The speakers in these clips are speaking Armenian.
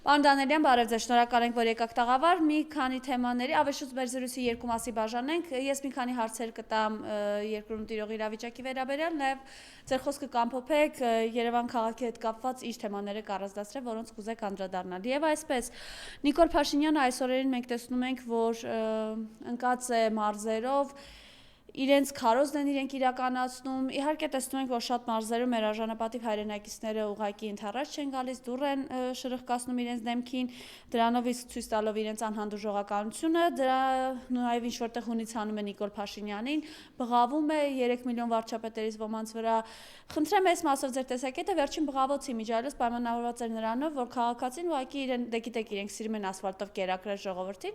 Պարոն Դանելյան, բարև ձեզ, շնորհակալ ենք, որ եկաք տաղավար, մի քանի թեմաների, ավեշուց մեր զրույցի երկու մասի բաժանենք, ես մի քանի հարցեր կտամ երկրում տիրող իրավիճակի վերաբերյալ, նաև ձեր խոսքը կամփոփեք Երևան քաղաքի հետ կապված ինչ թեմաները կառաջացրել, որոնց կուզեք անդրադառնալ։ Եվ այսպես, Նիկոլ Փաշինյանը այս օրերին մենք տեսնում ենք, որ ընկած է մարզերով, իրենց քարոզն են իրենք իրականացնում, իհարկե տեսնում ենք, որ շատ մարզերում մեր արժանապատիվ հայրենակիցները ուղղակի ընդառաջ չեն գալիս, դուռ են շրխկացնում իրենց դեմքին, դրանով իսկ ցույց տալով իրենց անհանդուրժողականությունը, դրա նաև ինչ որտեղ հունից հանում է Նիկոլ Փաշինյանին, բղավում է 3 միլիոն վարչապետերից ոմանց վրա։ Խնդրեմ այս մասով ձեր տեսակետը, վերջին բղավոցի միջայլոց պայմանավորված էր նրանով, որ քաղաքացին ուղղակի իրեն, դե գիտեք, իրենք սիրում են ասֆալտով կերակրել ժողովրդին,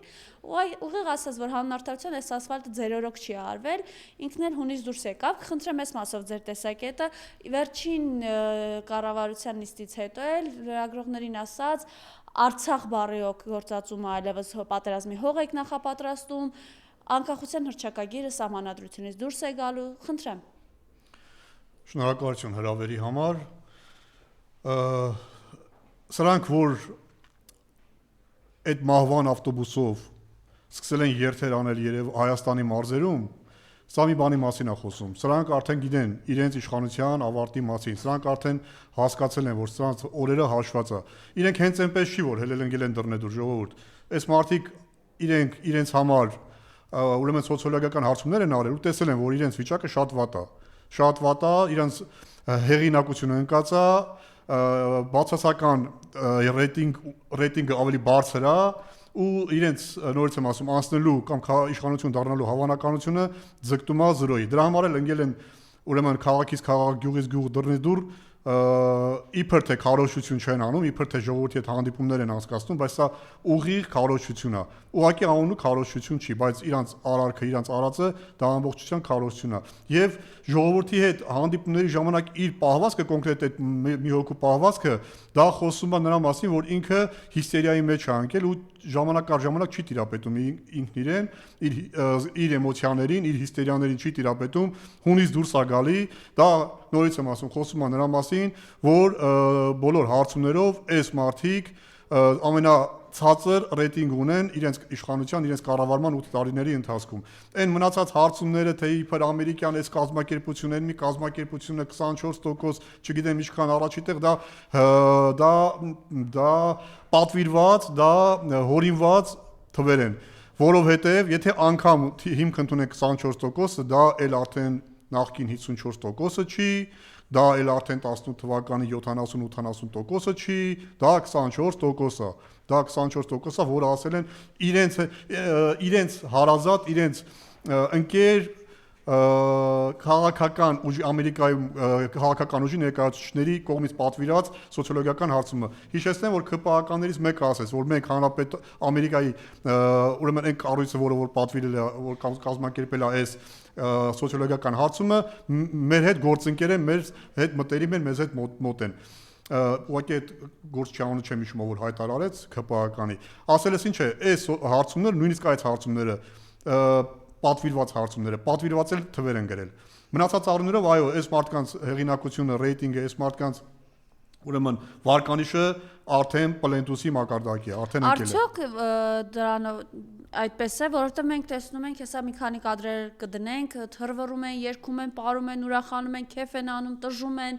ուղիղ ասած, որ հանուն արդարության այս ասֆալտը ձերորոք չի արվել, ինքն էլ հունից դուրս եկավ, խնդրեմ այս մասով ձեր տեսակետը, վերջին կառավարության նիստից հետո էլ լրագրողներին ասած, Արցախ բառի գործածումը այլևս պատերազմի հող եք նախապատրաստում, անկախության հռչակագիրը սահմանադրությունից դուրս է գալու, խնդրեմ։ Շնորհակալություն հրավերի համար, սրանք, որ այդ մահվան ավտոբուսով սկսել են երթեր անել Հայաստանի մարզերում, սա մի բանի մասին է խոսում, սրանք արդեն գիտեն իրենց իշխանության ավարտի մասին, սրանք արդեն հասկացել են, որ սրանց օրերը հաշված է, իրենք հենց այնպես չի, որ հելել ընկել են դռնեդուր ժողովուրդ, այս մարդիկ իրենց համար ուրեմն սոցիոլոգիական հարցումներ են արել ու տեսել են, որ իրենց վիճակը շատ վատ է, իրենց հեղինակությունը ընկած է, բացասական ռեյտինգը ավելի բարձր է ու իրենց նորից եմ ասում անցնելու կամ իշխանություն դառնալու հավանականությունը ձգտում է 0-ի։ Դրա համար էլ ընկել են ուրեմն քաղաքից քաղաք, գյուղից գյուղ, դռնից դուռ իբր թե քարոզություն չեն անում, իբր թե ժողովրդի հետ հանդիպումներ են անցկացնում, բայց սա ուղիղ քարոզություն է։ Ուղղակի անունը քարոզություն չի, բայց իրանց արարքը, իրանց արածը դա ամբողջության քարոզություն է։ Եվ ժողովրդի հետ հանդիպումների ժամանակ իր պահվածքը, կոնկրետ այդ մի հոգու պահվածքը, դա խոսում է նրա մասին, որ ինքը հիստերիայի մեջ է ընկել ու ժամանակ առ ժամանակ չի տիրապետում ինքն իրեն, իր էմոցիաներին, իր հիստերիաներին չի տիրապետում, հունից դուրս է գալի, դա նորից եմ ասում, խոսում է նրա մասին, որ բոլոր հարցումներով այս մարդիկ ամենացածր ռեյտինգ ունեն իրենց իշխանության, իրենց կառավարման 8 տարիների ընթացքում։ Այն մնացած հարցումները, թե իբր ամերիկյան այս կազմակերպություններն, մի կազմակերպությունը 24%, չգիտեմ ինչքան առաջի տեղ, դա պատվիրված, դա հորինված թվեր են, որովհետև եթե անգամ հիմք ընդունեն 24%, դա էլ արդեն նախկին 54%-ը չի, դա էլ արդեն 18 թվականի 70-80% չի, դա 24% է, դա 24%-ը, որը ասել են իրենց հարազատ, իրենց ընկեր քաղաքական ուժի, Ամերիկայում քաղաքական ուժի ներկայացուցիչների կողմից պատվիրած սոցիոլոգիական հարցումը։ Հիշեցնեմ, որ ԿՊԱ-ականներից մեկը ասեց, որ մենք հանրապետ Ամերիկայի ուրեմն այն կառույցը, որը պատվիրել է, որ կազմակերպել է այս սոցիոլոգիական հարցումը, մեր հետ գործընկեր են, մեր հետ մտերիմ են, մեզ հետ մոտ են։ Ուղղակի այդ գործչանունը չեմ հիշում, որ հայտարարեց ԿՊԱ-ականի։ Ասել ես ինչ է, այս հարցումները, նույնիսկ այս հարցումները պատվիրված հարցումները, պատվիրված էլ թվեր են գրել։ Մնացած առումներով, այո, այս մարդկանց հեղինակությունը, ռեյտինգը, այս մարդկանց ուրեմն վարկանիշը արդեն պլենտուսի մակարդակի է, արդեն ընկել է։ Արդյոք դրանով այդպես է, որովհետև մենք տեսնում ենք, հեսա մի քանի կադրեր կդնենք, թռվռում են, երգում են, պարում են, ուրախանում են, քեֆ են անում, տժում են,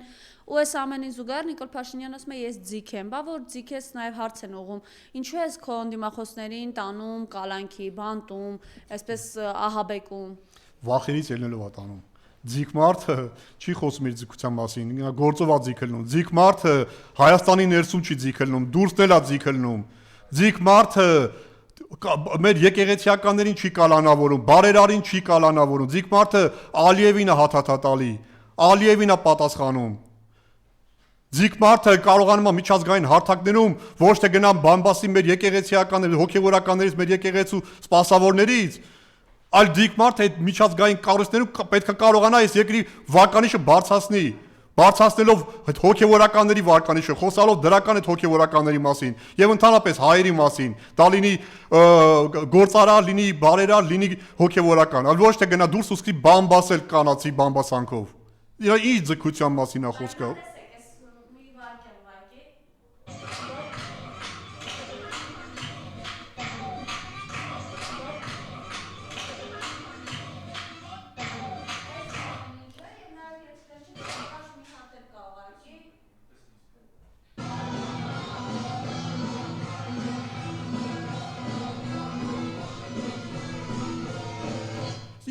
ու այս ամենին զուգահեռ Նիկոլ Փաշինյանն ասում է ես ձիգ եմ, բա որ ձիգ ես նաև հարց են ուղում, ինչու ես քո դիմախոսներին տանում կալանքի, բանտում, այսպես ահաբեկում։ Վախերից ելնելով է տանում։ Ձիգ մարդը չի խոսում իր ձգության մասին, գործով է ձիգելնում։ Ձիգ մարդը Հայաստանի ներսում չի ձիգելնում, դուրսն էլ է ձիգելնում։ Ձիգ մարդը մեր եկեղեցիականներին չի կալանավորում, բարերարին չի կալանավորում։ Ձիգ մարդը Ալիևին է հաթաթատալի, Ալիևին է պատասխանում։ Ձիգ մարդը կարողանում է միջազգային հարթակներում ոչ թե գնան բամբասի մեր եկեղեցիականների, հոգևորականներից, մեր եկեղեցու սպասավորներից, այլ ձիգ մարդը այդ միջազգային կառույցներում պետք է կարողանա այս երկրի վարկանիշը բարձրացնի, բարձրացնելով այդ հոգևորականների վարկանիշը, խոսալով դրական այդ հոգևորականների մասին եւ ընդհանրապես հայերի մասին, դա լինի գործարար, լինի բարերար, լինի հոգևորական, այլ ոչ թե գնա դուրս ու սկսի բամբասել կանացի բամբասանքով։ Իր ձգության մասին է խոսքը։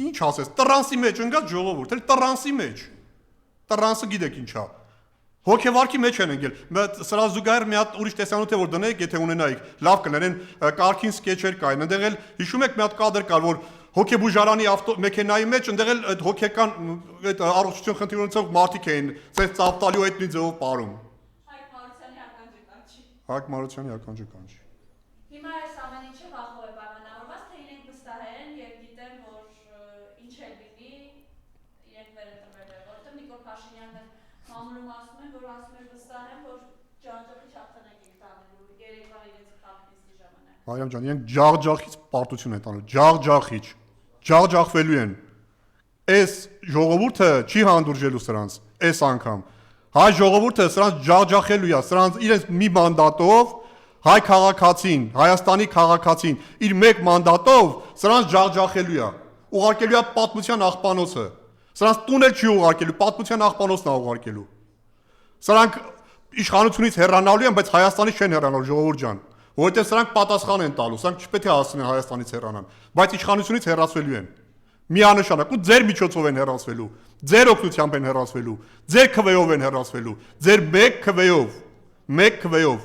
ինչ ասես, տրանսի մեջ ընկած ժողովուրդ, էլ տրանսի մեջ։ Տրանսը գիտեք ինչա։ Հոգեվարքի մեջ են ընկել։ Սրա զուգահեռ մի հատ ուրիշ տեսանյութ է որ դնեիք, եթե ունենայիք, լավ կներեն, կարգին սկեչեր կային։ Այնտեղ էլ հիշում եք մի հատ կադր կար, որ հոգեբուժարանի մեքենայի մեջ այնտեղ էլ այդ հոգեկան այդ առողջություն խնդիր ունեցող մարդիկ էին, ցես ծավտալու այդնի ձևով ապարում։ Հայկ Մարությանի ականջը կանչի։ Հիմա այս ամեն ինչը վախով է պայմանավորված, թե իրենք վստահ են եւ գիտեն, որ ինչ է լինի, իրենք վերընտրվել են, որովհետեւ Նիկոլ Փաշինյանն մամուլում ասում են, որ վստահ են, որ ջախջախի հաղթանակ եք տանելու Երևան իրենց խաղնիցի ժամանակ։ Մարիամ ջան, իրենք ջախջախից պարտություն են տանում, ջախջախիչ, ջախջախվելու են։ Այս ժողովուրդը չի հանդուրժելու սրանց, այս անգամ։ Հայ ժողովուրդը սրանց ջախջախելու է, սրանց իրենց մի մանդատով հայ քաղաքացին, Հայաստանի քաղաքացին իր մեկ մանդատով սրանց ջախջախելու է, ուղարկելու է պատմության աղբանոցը։ Սրանց տուն էլ չի ուղարկելու, պատմության աղբանոցն է ուղարկելու։ Սրանք իշխանությունից հեռանալու են, բայց Հայաստանից չեն հեռանալու, ժողովուրդ ջան, որովհետև սրանք պատասխան են տալու, սրանք չպետք է հասնեն Հայաստանից հեռանան, բայց իշխանությունից հեռացվելու են։ Միանշանակ ու ձեր միջոցով են հեռացվելու, ձեր օգնությամբ են հեռացվելու, ձեր քվեով են հեռացվելու, ձեր մեկ քվեով։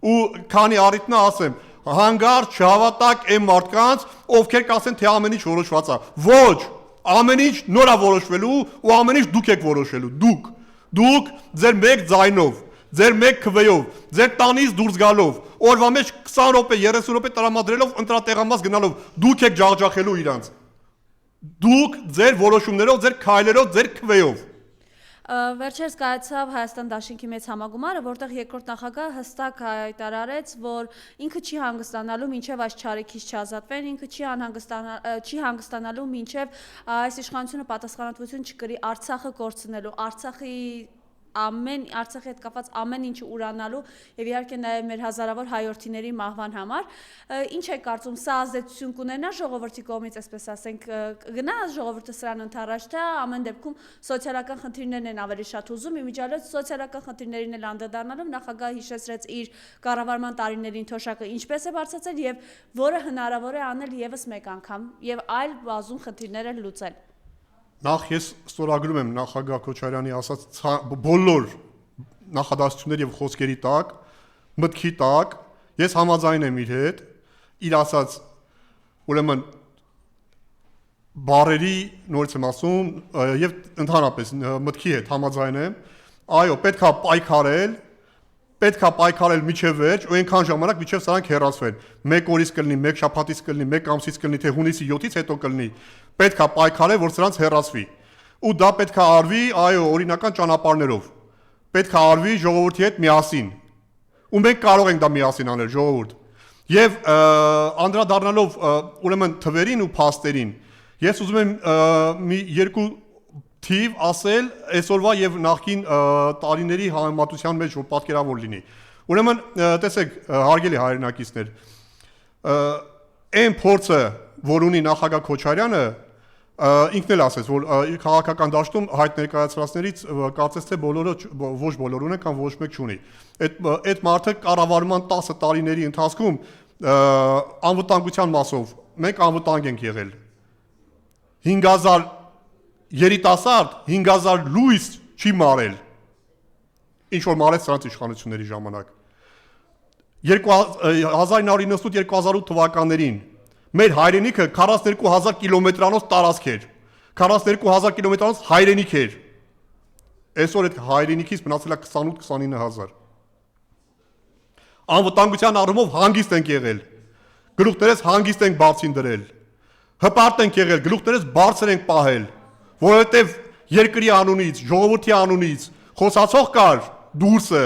Ու քանի առիթն ասեմ, հանգարց չհավատակ այն մարդկանց, ովքեր կասեն, թե ամեն ինչ որոշված է։ Ոչ, ամեն ինչ նոր է որոշվելու ու ամեն ինչ դուք եք որոշելու, դուք ձեր մեկ ձայնով, ձեր մեկ քվեով, ձեր տանից դուրս գալով, օրվա մեջ 20 րոպե, 30 րոպե տրամադրելով ընտրատեղամաս գնալով, դուք եք ջախջախելու իրանց։ Դուք ձեր որոշումներով, ձեր քայլերով, ձեր քվեով։ Վերջերս կայացավ Հայաստան Դաշինքի մեծ համագումարը, որտեղ երկրորդ նախագահը հստակ հայտարարեց, որ ինքը չի հանգստանալու մինչև այս չարիքից չազատվեն, ինքը չի հանգստանալու մինչև այս իշխանությունը պատասխանատվություն չկրի Արցախը կորցնելու, Արցախի հետ կապված ամեն ինչը ուրանալու եւ իհարկե նաեւ մեր հազարավոր հայրենիների մահվան համար։ Ինչ է կարծում, սա ազդեցություն կունենա ժողովրդի կողմից, այսպես ասենք, գնա ժողովուրդը սրան ընթരാճ, թե ամեն դեպքում սոցիալական խնդիրներն են ավելի շատ ուզում, իմիջիալից սոցիալական խնդիրներին էլ անդրադառնալով նախագահը հիշեցրեց իր կառավարման տարիներին թոշակը ինչպես է բարձրացել եւ որը հնարավոր է անել եւս մեկ անգամ եւ այլ բազում խնդիրներ լուծել։ Նախ ես ստորագրում եմ նախագահ Քոչարյանի ասած բոլոր նախադասությունների եւ խոսքերի տակ, մտքի տակ, ես համաձայն եմ իր հետ, իր ասած ուրեմն բարերի նորից եմ ասում եւ ընդհանրապես մտքի հետ համաձայն եմ, այո, պետքա պայքարել միջև վերջ, ու այնքան ժամանակ միջև սրանք հեռացվեն։ Մեկ օրից կլինի, մեկ շաբաթից կլինի, մեկ ամսից կլինի, թե հունիսի 7-ից հետո կլինի, պետքա պայքարել, որ սրանց հեռացվի։ Ու դա պետքա արվի, այո, օրինական ճանապարհներով։ Պետքա արվի ժողովրդի հետ միասին։ Ու մենք կարող ենք դա միասին անել, ժողովուրդ։ Եվ անդրադառնալով ուրեմն թվերին ու փաստերին, ես ուզում եմ մի երկու թիվ ասել այսօրվա եւ նախկին տարիների համեմատության մեջ, որ պատկերավոր լինի։ Ուրեմն տեսեք, հարգելի հայրենակիցներ, այն փորձը, որ ունի նախագահ Քոչարյանը, ինքն էլ ասեց, որ իր քաղաքական դաշտում հայտ ներկայացրածներից կարծես թե բոլորը ոչ բոլորը ունեն կամ ոչ մեկ չունի։ Այդ մարդը կառավարման 10 տարիների ընթացքում անվտանգության մասով մենք անվտանգ ենք եղել։ 5000 երիտասարդ 5000 լույս չի մարել, ինչ որ մարեց սրանց իշխանությունների ժամանակ։ 1998-2008 թվականներին մեր հայրենիքը 42000 կիլոմետրանոց տարածք էր, 42000 կիլոմետրանոց հայրենիք էր։ Այսօր այդ հայրենիքից մնացել է 28-29000։ Անվտանգության առումով հանգիստ ենք եղել, գլուխներս հանգիստ ենք բարձին դրել, հպարտ ենք եղել, գլուխներս բարձր ենք պահել, որովհետև երկրի անունից, ժողովրդի անունից խոսացող կար դուրսը,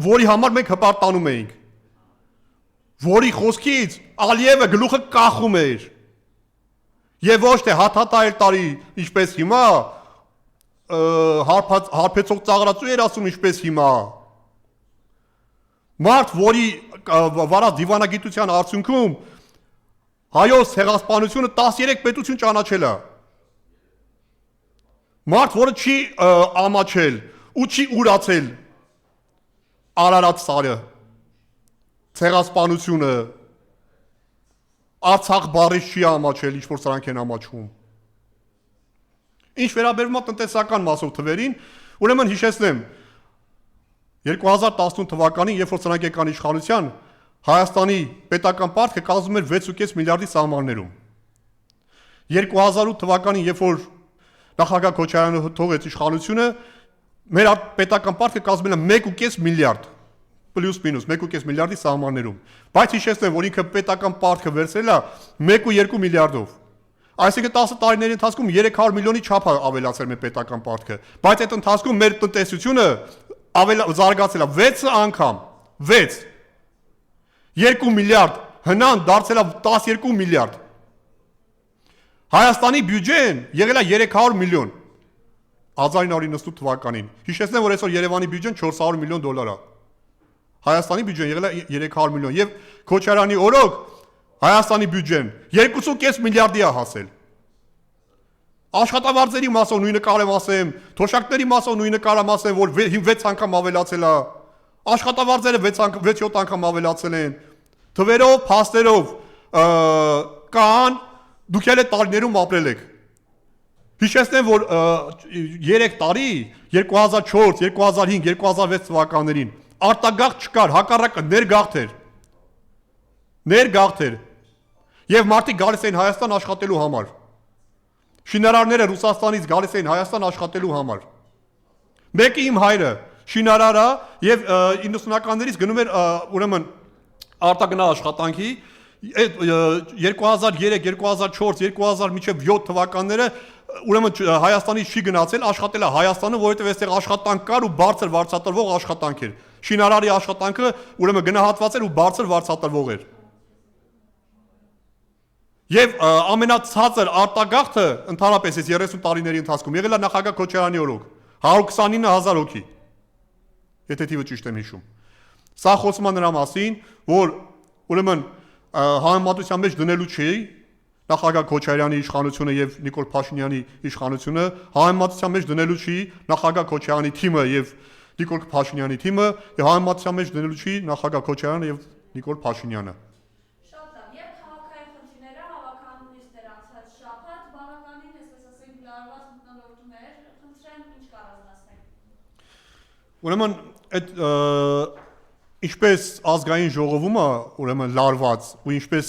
որի համար մենք հպարտանում էինք, որի խոսքից Ալիևը գլուխը կախում էր, եւ ոչ թե հաթաթայել տարի, ինչպես հիմա, հարբեցող ծաղրածու էր ասում, ինչպես հիմա, մարդ, որի վարած դիվանագիտության արդյունքում հայոց ցեղասպանությունը 13 պետություն ճանաչել է։ Մարդ, որը չի ամաչել ու չի ուրացել Արարատ սարը, ցեղասպանությունը, Արցախ բառից չի ամաչել, ինչ որ սրանք են ամաչում։ Ինչ վերաբերում է տնտեսական մասով թվերին, ուրեմն հիշեցնեմ 2018 թվականին, երբ որ սրանք եկան իշխանության, Հայաստանի պետական պարտքը կազմում էր 6.5 միլիարդի սահմաններում։ 2008 թվականին, երբ որ նախագահ Քոչարյանը թողեց իշխանությունը, մեր պետական պարտքը կազմել է 1.5 միլիարդ, պլյուս մինուս 1.5 միլիարդի սահմաններում։ Բայց հիշեցնեմ, որ ինքը պետական պարտքը վերցրել է 1.2 միլիարդով։ Այսինքն 10 տարիների ընթացքում 300 միլիոնի չափ է ավելացել մեր պետական պարտքը, բայց այդ ընթացքում մեր տնտեսությունը զարգացել է 6 անգամ, 6 2 միլիարդ հնան դարձել է 12 միլիարդ։ Հայաստանի բյուջեն եղել է 300 միլիոն 1998 թվականին։ Հիշեցնեմ, որ այսօր Երևանի բյուջեն 400 միլիոն դոլար է։ Հայաստանի բյուջեն եղել է 300 միլիոն եւ Քոչարյանի օրոք Հայաստանի բյուջեն 2.5 միլիարդի է հասել։ Աշխատավարձերի մասով նույնը կարեմ ասեմ, թոշակների մասով նույնը կարամ ասեմ, որ 6 անգամ ավելացել է։ Աշխատավարձերը 6-7 անգամ ավելացել են։ Թվերով, փաստերով կան, դուք էլ այդ տարիներում ապրել եք։ Հիշեցնեմ, որ 3 տարի 2004, 2005, 2006 թվականներին արտագաղթ չկար, հակառակը ներգաղթ էր։ Եվ մարդիկ գալիս էին Հայաստան աշխատելու համար։ Շինարարները Ռուսաստանից գալիս էին Հայաստան աշխատելու համար։ Մեկը իմ հայրը շինարար է եւ 90-ականներից գնում էր ուրեմն արտագնա աշխատանքի 2003, 2004, 2000 մինչև 7 թվականները ուրեմն Հայաստանից չի գնացել, աշխատել է Հայաստանը, որովհետեւ այստեղ աշխատանք կար ու բարձր վարձատրվող աշխատանք էր։ Շինարարի աշխատանքը ուրեմն գնահատված էր ու բարձր վարձատրվող էր։ Եվ ամենացածր արտագաղթը ընդհանրապես այս 30 տարիների ընթացքում եղել է նախագահ Քոչարյանի օրոք 129,000 հոգի։ Եթե թիվը ճիշտ եմ հիշում։ Սա խոսում է նրա մասին, որ ուրեմն համեմատության մեջ դնելու չի նախագահ Քոչարյանի իշխանությունը եւ Նիկոլ Փաշինյանի իշխանությունը, համեմատության մեջ դնելու չի նախագահ Քոչարյանի թիմը եւ Նիկոլ Փաշինյանի թիմը, եւ համեմատության մեջ դնելու չի նախագահ Քոչարյանը եւ Նիկոլ Փաշինյանը։ Շատ լավ, եւ քաղաքային խնդիրները հավաքանունիստներ անցած շաբաթ բավականին, այսպես ասենք, լարված մտնոլորտում էր, խնդրեմ ինչ կառաջնացնեք։ Ուրեմն այդ ինչպես ազգային ժողովումը ուրեմն լարված ու ինչպես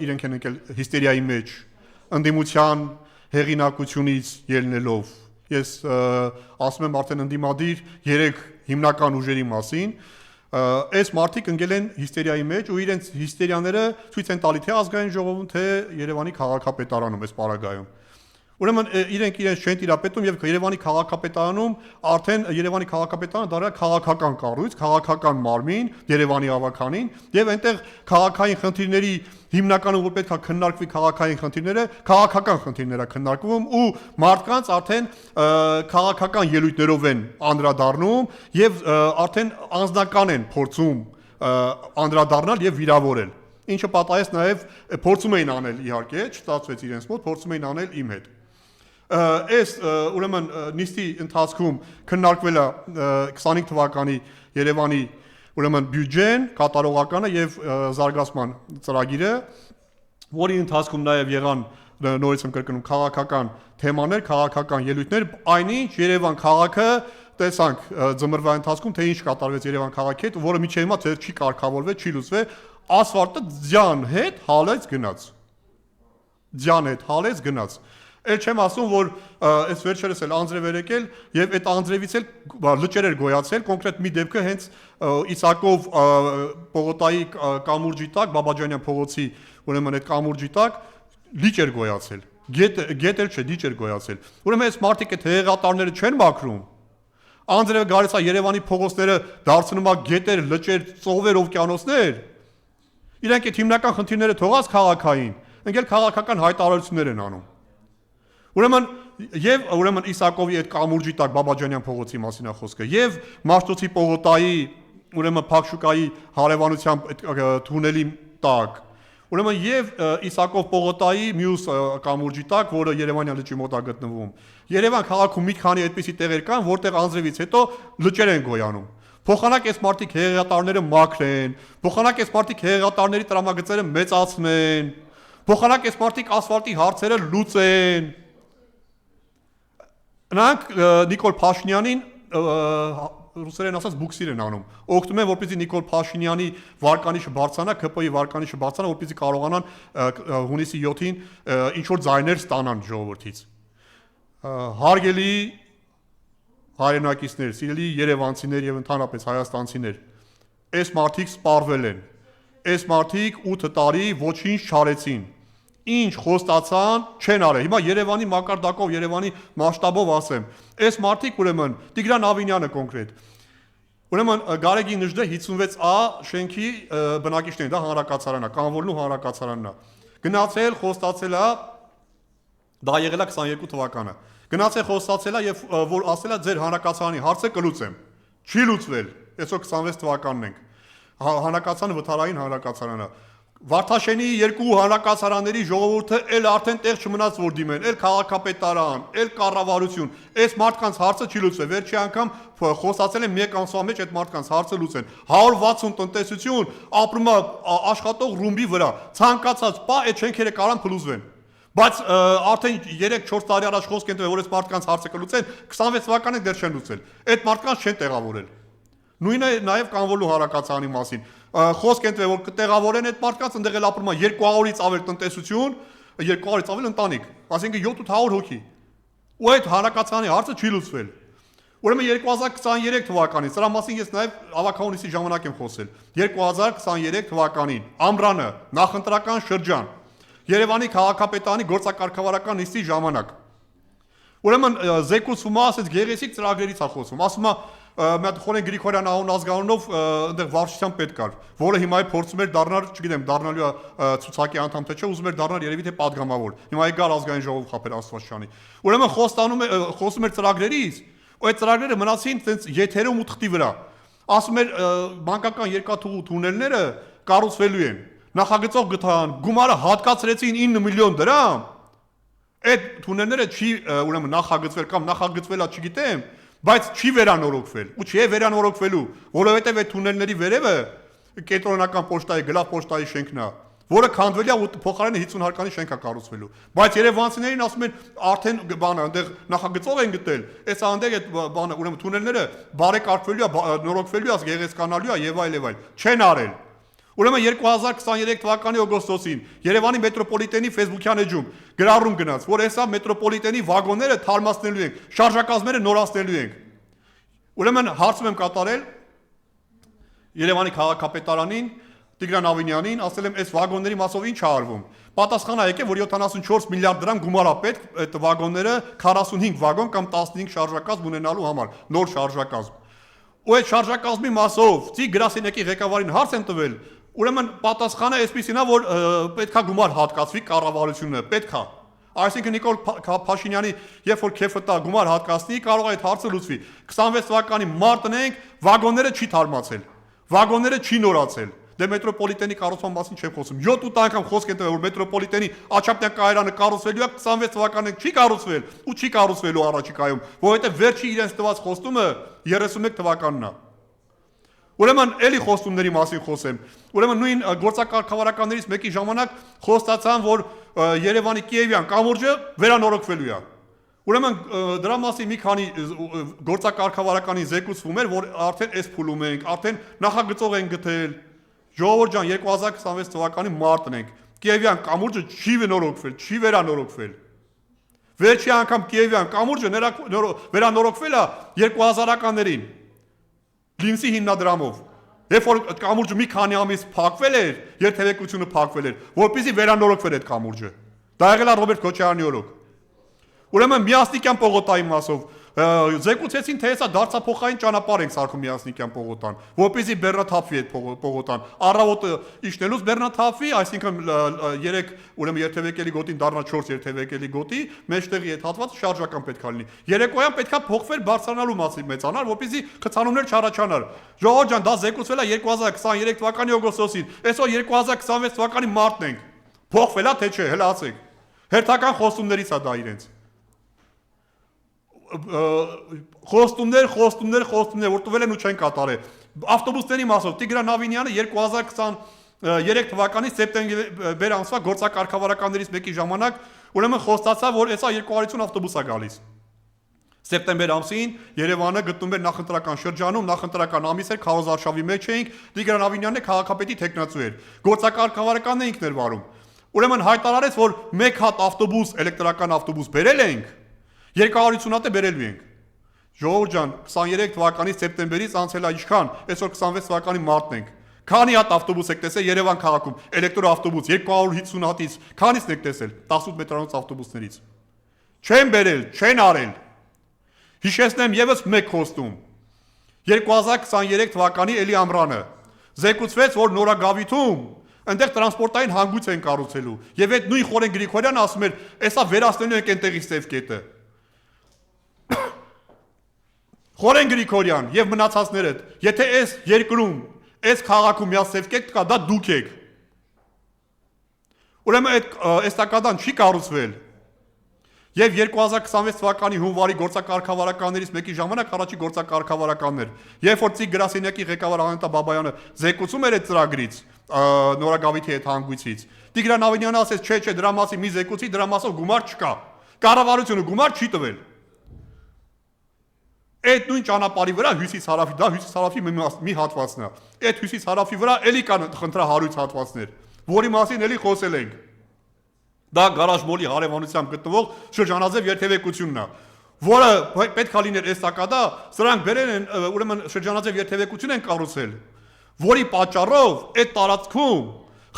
իրենք են եկել հիստերիայի մեջ ընդդիմության հեղինակությունից ելնելով ես ասում եմ արդեն ընդդիմադիր 3 հիմնական ուժերի մասին այս մարդիկ ընկել են հիստերիայի մեջ ու իրենց հիստերիաները ցույց են տալի թե ազգային ժողովում թե Երևանի քաղաքապետարանում այս պարագայում Ուրեմն իրենք չեն տիրապետում եւ Երևանի քաղաքապետարանում արդեն Երևանի քաղաքապետարանը դարձել քաղաքական կառույց, քաղաքական մարմին Երևանի ավականին եւ այնտեղ քաղաքային խնդիրների հիմնականում որ պետք է քննարկվի քաղաքային խնդիրները, քաղաքական խնդիրներ է քննարկվում ու մարդկանց արդեն քաղաքական ելույթներով են անդրադառնում եւ արդեն անձնական են փորձում անդրադառնալ եւ վիրավորել։ Ինչը պատահեց նաեւ փորձում էին անել իհարկե, չստացվեց իրենց մոտ, փորձում էին անել իմ հետ։ Այս ուրեմն նիստի ընթացքում քննարկվել է 25 թվականի Երևանի ուրեմն բյուջեն, կատարողականը եւ զարգացման ծրագիրը, որի ընթացքում նաեւ եղան նորից եմ կրկնում քաղաքական թեմաներ, քաղաքական ելույթներ, այնինչ Երևան քաղաքը տեսանք ձմռվա ընթացքում թե ինչ կատարվեց Երևան քաղաքի հետ, որը միջև հիմա չի կարգավորվել, չի լուծվել, ասֆալտը ձյան հետ հալեց գնաց։ Էլ չեմ ասում, որ այս վերջերս էլ անձրև էր եկել եւ այդ անձրևից էլ լճեր էր գոյացել, կոնկրետ մի դեպքը հենց Իսակով Պողոտայի կամուրջի տակ, Բաբաջանյան փողոցի ուրեմն այդ կամուրջի տակ լիճ էր գոյացել։ Գետ էլ չէ, լիճ էր գոյացել։ Ուրեմն այս մարդիկ այդ հեղեղատարները չեն մաքրում։ Անձրևը գալիս է Երևանի փողոցները դարձնում է գետեր, լճեր, ծովեր, օվկիանոսներ։ Իրանք այդ հիմնական խնդիրները թողած քաղաքային, ընկել քաղաքական հայտարարություններ են անում։ Ուրեմն Իսակովի այդ կամուրջի տակ Բաբաջանյան փողոցի մասին է խոսքը եւ Մաշտոցի Պողոտայի ուրեմն Փակշուկայի հարևանությամբ թունելի տակ ուրեմն եւ Իսակով Պողոտայի մյուս կամուրջի տակ, որը Երևանյան լճի մոտ է գտնվում։ Երևան քաղաքում մի քանի այդպիսի տեղեր կան, որտեղ անձրևից հետո լճեր են գոյանում։ Փոխանակ այս մարդիկ հեղեղատարները մաքրեն, փոխանակ այս մարդիկ հեղեղատարների տրամագծերը մեծացնեն, Փոխանակ այս մարդիկ ասֆալտի հարցերը լուծեն։ Նրանք Նիկոլ Փաշինյանին ռուսերեն ասած բուքսիր են անում։ Օգնում են, որպեսզի Նիկոլ Փաշինյանի վարկանիշը բարձրանա, ԿՊ-ի վարկանիշը բարձրանա, որպեսզի կարողանան հունիսի 7-ին ինչ որ ձայներ ստանան ժողովրդից։ Հարգելի հայրենակիցներ, սիրելի երևանցիներ եւ ընդհանրապես հայաստանցիներ, այս մարդիկ սպառվել են։ Այս մարդիկ 8 տարի ոչինչ չարեցին։ Ինչ խոստացան, չեն արել։ Հիմա Երևանի մակարդակով, Երևանի մասշտաբով ասեմ, այս մարդիկ ուրեմն Տիգրան Ավինյանը կոնկրետ։ Ուրեմն Գարեգին Նժդե 56A շենքի բնակիչներն, դա հանրակացարանն է, կանվորն ու հանրակացարանն է։ Գնացել, խոստացել է, դա եղել է 22 թվականը։ Գնացել խոստացել է եւ որ ասել է ձեր հանրակացարանի հարցը կլուծեմ։ Չի լուծվել։ Այսօր 26 թվականն ենք։ Հանրակացարանը վթարային հանրակացարանը։ Վարդաշենի երկու հանրակացարանների ժողովուրդը էլ արդեն տեղ չմնաց որ դիմեն, էլ քաղաքապետարան, էլ կառավարություն։ Այս մարդկանց հարցը չի լուծվել։ Վերջի անգամ խոստացել են մեկ ամսվա մեջ այդ մարդկանց հարցը լուծեն։ 160 տնտեսություն ապրում է աշխատող ռումբի վրա։ Ցանկացած պա այդ շենքերը կարան փլուզվեն։ Բայց արդեն 3-4 տարի առաջ խոսք են տվել, որ այս մարդկանց հարցը կլուծեն, 26 թվականին դեռ չեն լուծել։ Այդ մարդկանց չեն տեղավորել։ Նույնը նաև կանվոլու հանրակացարանի մասին։ Խոսք են տվել, որ կտեղավորեն այդ մարդկանց, ընդեղ էլ ապրում է 200-ից ավել տնտեսություն, 200-ից ավել ընտանիք, այսինքն 700 հոգի։ Ու այդ հանրակացարանի հարցը չի լուծվել։ Ուրեմն 2023 թվականին, սրա մասին ես նաև ավականունիսի ժամանակ եմ խոսել։ 2023 թվականին ամռանը նախընտրական շրջան Երևանի քաղաքապետարանի գործակարգավարական նիստի ժամանակ։ Ուրեմն զեկուցումը ասեց գեղեցիկ ծրագրերից է խոսում։ Ասում է մի հատ Խորեն Գրիգորյան անուն ազգանունով այնտեղ վարչության պետ կար, որը հիմա փորձում էր դառնալ, չգիտեմ, դառնալու է ցուցակի անդամ թե չէ, ուզում էր դառնալ երևի թե падգամավոր։ Հիմա եկար ազգային ժողով խփել Աստվածչյանի։ Ուրեմն խոսում էր ծրագրերից, ու այդ ծրագրերը մնացին այդպես եթերում ու թղթի վրա։ Ասում էր բանկական երկաթուղու թունելները կառուցվելու են։ Նախագծող գտան, գումարը հատկացրեցին 9 միլիոն դրամ։ Այդ թունելները չի ուրեմն նախագծվել կամ նախագծվելա չգիտեմ, բայց չի վերանորոգվել ու չի վերանորոգվելու, որովհետև այդ թունելների վերևը կենտրոնական պոչտայի, գլավ պոչտայի շենքն է, որը քանդվելի է ու փոխարենը 50 հարկանի շենք է կառուցվելու։ Բայց երևանցիներին ասում են արդեն բանը այնտեղ նախագծող են գտել, այս այնտեղ այդ բանը ուրեմն թունելները բարեկարգվելու է, նորոգվելու է, գեղեցկանալու է եւ այլ եւ այլ։ Չեն արել։ Ուրեմն 2023 թվականի օգոստոսին Երևանի մետրոպոլիտենի Facebook-յան էջում գրառում գնաց, որ հեսա մետրոպոլիտենի վագոնները թարմացնելու ենք, շարժակազմերը նորացնելու ենք։ Ուրեմն հարցում եմ կատարել Երևանի քաղաքապետարանին, Տիգրան Ավինյանին, ասել եմ, այս վագոնների մասով ինչ է արվում։ Պատասխանը եկել, որ 74 միլիարդ դրամ գումար է պետք այդ վագոնները 45 վագոն կամ 15 շարժակազմ ունենալու համար, նոր շարժակազմ։ Ու այդ շարժակազմի մասով ծի գրասենյակի ղեկավարին հարց են տվել, ուրեմն պատասխանը այսպեսին է, որ պետքա գումար հատկացվի կառավարությունը, պետքա։ Այսինքն Նիկոլ Փաշինյանի երբ որ քեֆը տա գումար հատկացնի, կարող է այդ հարցը լուծվի։ 26 թվականի մարտն ենք, վագոնները չի թարմացել, վագոնները չի նորացել։ Դե մետրոպոլիտենի կառուցման մասին չեմ խոսում։ 7-8 անգամ խոսք են տվել, որ մետրոպոլիտենի Աչափնյակ կայարանը կառուցվելու է 26 թվականին չի կառուցվել ու չի կառուցվելու առաջիկայում, որովհետև վերջի իրենց տված խոստումը 31 թվականն է։ Ուրեմն էլի խոստումների մասին խոսեմ։ Ուրեմն նույն գործակարգավարականներից մեկի ժամանակ խոստացան, որ Երևանի Կիևյան կամուրջը վերանորոգվելու է։ Ուրեմն դրա մասին մի քանի գործակարգավարականի զեկուցվում էր, որ արդեն այս փուլում ենք, արդեն նախագծող են գտել։ Ժողովուրդ ջան, 2026 թվականի մարտն ենք։ Կիևյան կամուրջը չի նորոգվել, չի վերանորոգվել։ Վերջի անգամ Կիևյան կամուրջը վերանորոգվել է 2000-ականներին։ Լինսի հիմնադրամով։ Երբ որ կամուրջը մի քանի ամիս փակվել էր, երթևեկությունը փակվել էր, որպեսզի վերանորոգվեր այդ կամուրջը։ Դա եղել է Ռոբերտ Քոչարյանի օրոք։ Ուրեմն Միասնիկյան պողոտայի մասով զեկուցեցին, թե հեսա դարձափոխային ճանապարհ ենք սարքում Միասնիկյան պողոտան, որպեսզի բեռնաթափվի այդ պողոտան։ Առավոտը իջնելուց բեռնաթափվի, այսինքն 3 ուրեմն երթևեկելի գոտին դառնա 4 երթևեկելի գոտի, մեջտեղի այդ հատվածը շարժական պետք է լինի։ Երեկոյան պետք է փոխվեր բարձրանալու մասի մեծանալ, որպեսզի խցանումներ չառաջանար։ Ժողովուրդ ջան, դա զեկուցվել է 2023 թվականի օգոստոսին, այսօր 2026 թվականի մարտն ենք։ Փոխվել է թե չէ, հլացեք։ Հերթական խոստումներից է դա իրենց։ Խոստումներ, որ տվել են ու չեն կատարել։ Ավտոբուսների մասով Տիգրան Ավինյանը 3 թվականի սեպտեմբեր ամսվա գործակարգավարականներից մեկի ժամանակ ուրեմն խոստացա, որ հեսա 250 ավտոբուս է գալիս։ Սեպտեմբեր ամսին Երևանը գտնում էր նախընտրական շրջանում, նախընտրական ամիս էր, քաոս արշավի մեջ էինք, Տիգրան Ավինյանն է քաղաքապետի տեխնացու էր։ Գործակարգավարականն է ինքն էր վարում։ Ուրեմն հայտարարեց, որ 1 հատ ավտոբուս, էլեկտրական ավտոբուս բերել ենք, 250 հատ է բերելու ենք։ Ժողովուրդ ջան, 23 թվականի սեպտեմբերից անցել է ինչքան, այսօր 26 թվականի մարտն ենք։ Քանի հատ ավտոբուս եք տեսել Երևան քաղաքում, էլեկտրոավտոբուս 250 հատից, քանիսն եք տեսել 18 մետրանոց ավտոբուսներից։ Չեն բերել, չեն արել։ Հիշեցնեմ եւս մեկ խոստում։ 2023 թվականի էլի ամռանը զեկուցվեց, որ Նորագավիթում այնտեղ տրանսպորտային հանգույց են կառուցելու, եւ այդ նույն Խորեն Գրիգորյանը ասում էր, «Էսա վերացնելու ենք այնտեղի սև կետը»։ Խորեն Գրիգորյան եւ մնացածներդ, եթե այս երկրում, այս քաղաքում միա սև կետ կա, դա դուք եք։ Ուրեմն այդ էստակադան չի կառուցվել։ Եվ 2026 թվականի հունվարի գործակարգավարականներից մեկի ժամանակ առաջի գործակարգավարականներ, երբ որ Ծիկ Գրասենյակի ղեկավար Անետա Բաբայանը զեկուցում էր այդ ծրագրից, Նորագավիթի այդ հանգույցից, Տիգրան Ավինյանը ասեց, չէ, դրա մասին մի զեկուցի, դրա մասով գումար չկա։ Կառավարությունը գումար չի տվել։ Այդ նույն ճանապարհի վրա հյուսիս-հարավի, դա հյուսիս-հարավի մի հատվածն է։ Այդ հյուսիս-հարավի վրա էլի կան խնդրահարույց հատվածներ, որի մասին էլի խոսել ենք։ Դա Գարաժմոլի հարևանությամբ գտնվող շրջանաձև երթևեկությունն է, որը պետք է լիներ էստակադա, սրանք բերել են, ուրեմն շրջանաձև երթևեկություն են կառուցել, որի պատճառով այդ տարածքում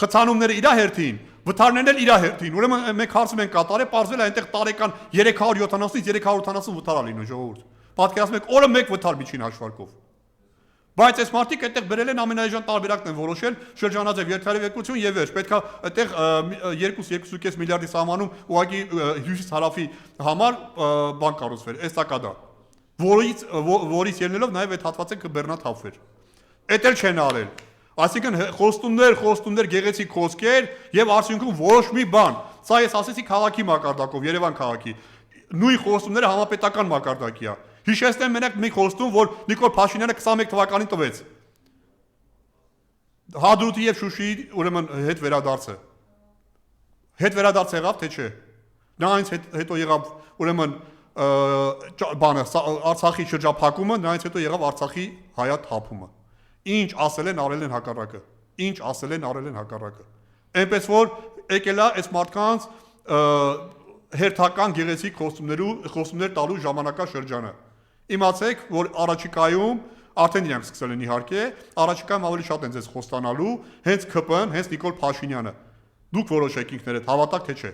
խցանումները իր հերթին, վթարներն էլ իր հերթին, ուրեմն մենք հարցում ենք կատարել, պարզվել է այնտեղ տարեկան 370-ից 380 վթար լինում ժողովուրդ։ Պատկերացնում եք, օրը 1 վթար միջին հաշվարկով։ Բայց այս մարդիկ այդտեղ բերել են ամենաէժան տարբերակն են որոշել շրջանաձև երթևեկություն եւ վերջ։ Պետքա այդտեղ 2.5 միլիարդի սահմանում ուղղակի հյուսիս-հարավի համար բան կառուցվեր, էստակադա, որից ելնելով նաեւ այդ հատվածը կբեռնաթափվեր։ Էդ էլ չեն արել։ Այսինքն խոստումներ, գեղեցիկ խոսքեր եւ արդյունքում ոչ մի բան։ Սա ես ասեցի քաղաքի մակարդակով, Երևան քաղաքի։ Նույն խոստումները համապետական մակարդակի է։ Հիշեցնեմ մենակ մի խոստում, որ Նիկոլ Փաշինյանը 21 թվականին տվեց։ Հադրութի եւ Շուշիի ուրեմն հետ վերադարձը։ Հետ վերադարձ եղավ, թե չէ։ Նա այնց հետո եղավ ուրեմն բանը Արցախի շրջափակումը, նրանից հետո եղավ Արցախի հայաթափումը։ Ինչ ասել են, արել են հակառակը։ Ինչ ասել են, արել են հակառակը։ Այնպես որ եկել է այս մարդկանց հերթական գեղեցիկ խոստումներ տալու ժամանակաշրջանը։ Իմացեք, որ առաջիկայում արդեն իրանք սկսել են իհարկե, առաջիկայում ավելի շատ են ձեզ խոստանալու, հենց ԿՊ-ն, հենց Նիկոլ Փաշինյանը։ Դուք որոշեք ինքներդ, հավատաք թե չէ։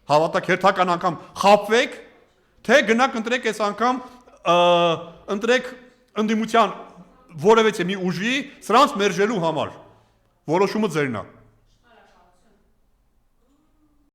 Հավատաք հերթական անգամ խաբվեք, թե գնաք ընտրեք այս անգամ ընտրեք ընդդիմության որևէ մի ուժի սրանց մերժելու համար։ Որոշումը ձերն է։